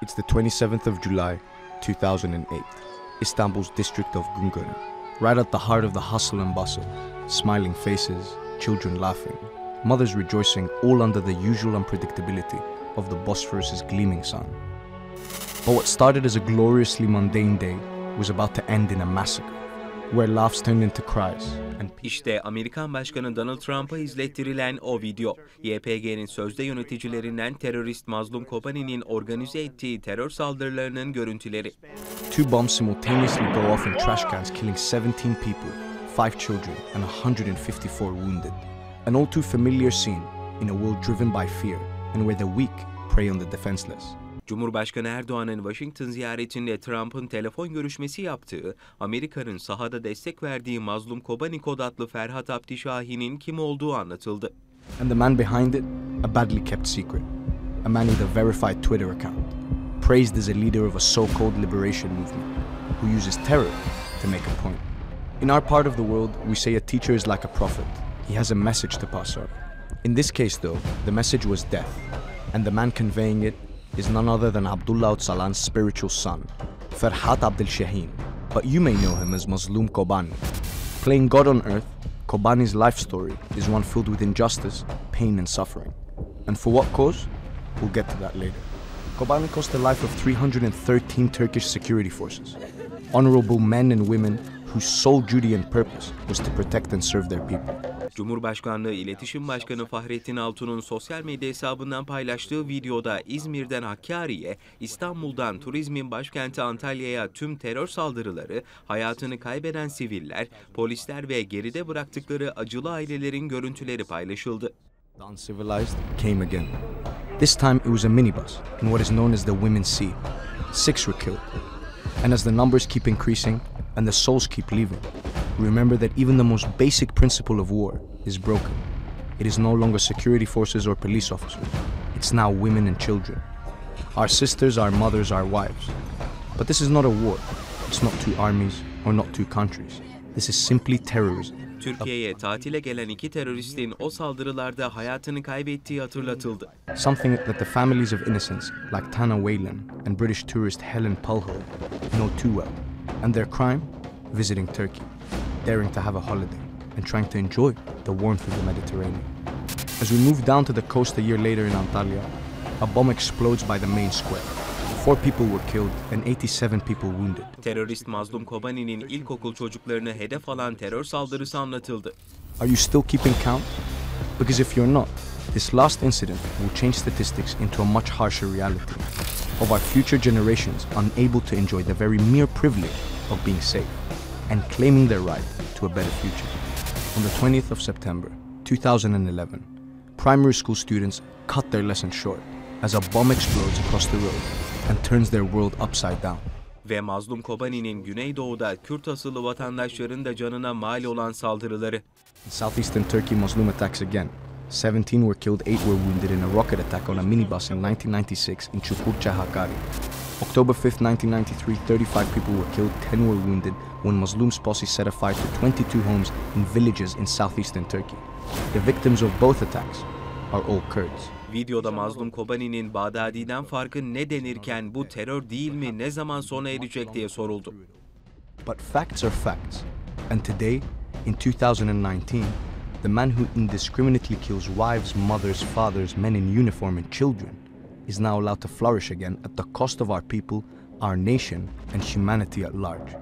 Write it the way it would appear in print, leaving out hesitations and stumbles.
It's the 27th of July, 2008, Istanbul's district of Güngören, right at the heart of the hustle and bustle, smiling faces, children laughing, mothers rejoicing, all under the usual unpredictability of the Bosphorus's gleaming sun. But what started as a gloriously mundane day was about to end in a massacre, where laughs turned into cries and İşte Amerikan Başkanı Donald Trump'a izlettirilen o video. YPG'nin sözde yöneticilerinden terörist Mazlum Kobani'nin organize ettiği terör saldırılarının görüntüleri. Two bombs simultaneously go off in trash cans, killing 17 people, 5 children, and 154 wounded. An all too familiar scene in a world driven by fear and where the weak prey on the defenseless. Cumhurbaşkanı Erdoğan'ın Washington ziyaretinde Trump'ın telefon görüşmesi yaptığı, Amerika'nın sahada destek verdiği Mazlum Kobani kod adlı Ferhat Abdi Şahin'in kim olduğu anlatıldı. And the man behind it, a badly kept secret. A man with a verified Twitter account, praised as a leader of a so-called liberation movement, who uses terror to make a point. In our part of the world, we say a teacher is like a prophet. He has a message to pass on. In this case, though, the message was death, and the man conveying it is none other than Abdullah Öcalan's spiritual son, Ferhat Abdi Şahin, but you may know him as Mazlum Kobani. Playing God on earth, Kobani's life story is one filled with injustice, pain and suffering. And for what cause? We'll get to that later. Kobani cost the life of 313 Turkish security forces, honorable men and women whose sole duty and purpose was to protect and serve their people. Cumhurbaşkanlığı İletişim Başkanı Altun'un sosyal medya hesabından paylaştığı videoda İzmir'den Hakkari'ye, İstanbul'dan turizmin başkenti Antalya'ya tüm terör saldırıları, hayatını kaybeden siviller, polisler ve geride bıraktıkları acılı ailelerin görüntüleri paylaşıldı. The uncivilized came again. This time it was a minibus in what is known as the Women's Sea. 6 were killed. And as the numbers keep increasing and the souls keep leaving, remember that even the most basic principle of war is broken. It is no longer security forces or police officers. It's now women and children. Our sisters, our mothers, our wives. But this is not a war. It's not two armies or not two countries. This is simply terrorism. Türkiye'ye tatile gelen 2 teröristin o saldırılarda hayatını kaybettiği hatırlatıldı. Something that the families of innocents like Tana Whalen and British tourist Helen Pulhole know too well. And their crime? Visiting Turkey, daring to have a holiday, and trying to enjoy the warmth of the Mediterranean. As we move down to the coast a year later in Antalya, a bomb explodes by the main square. 4 people were killed and 87 people wounded. Terörist Mazlum Kobani'nin ilkokul çocuklarını hedef alan terör saldırısı anlatıldı. Are you still keeping count? Because if you're not, this last incident will change statistics into a much harsher reality of our future generations unable to enjoy the very mere privilege of being safe and claiming their right to a better future. On the 20th of September, 2011, primary school students cut their lesson short as a bomb explodes across the road and turns their world upside down. Ve Mazlum Kobani'nin Güneydoğu'da Kürt asıllı vatandaşların da canına mal olan saldırıları. In southeastern Turkey, Muslim attacks again. 17 were killed, 8 were wounded in a rocket attack on a minibus in 1996 in Çukurca, Hakkari. October 5th, 1993, 35 people were killed, 10 were wounded when Muslim's posse set a fire to 22 homes in villages in southeastern Turkey. The victims of both attacks are all Kurds. Videoda Mazlum Kobani'nin Bağdadi'den farkı ne denirken bu terör değil mi, ne zaman sona erecek diye soruldu. But facts are facts. And today, in 2019, the man who indiscriminately kills wives, mothers, fathers, men in uniform and children is now allowed to flourish again at the cost of our people, our nation, and humanity at large.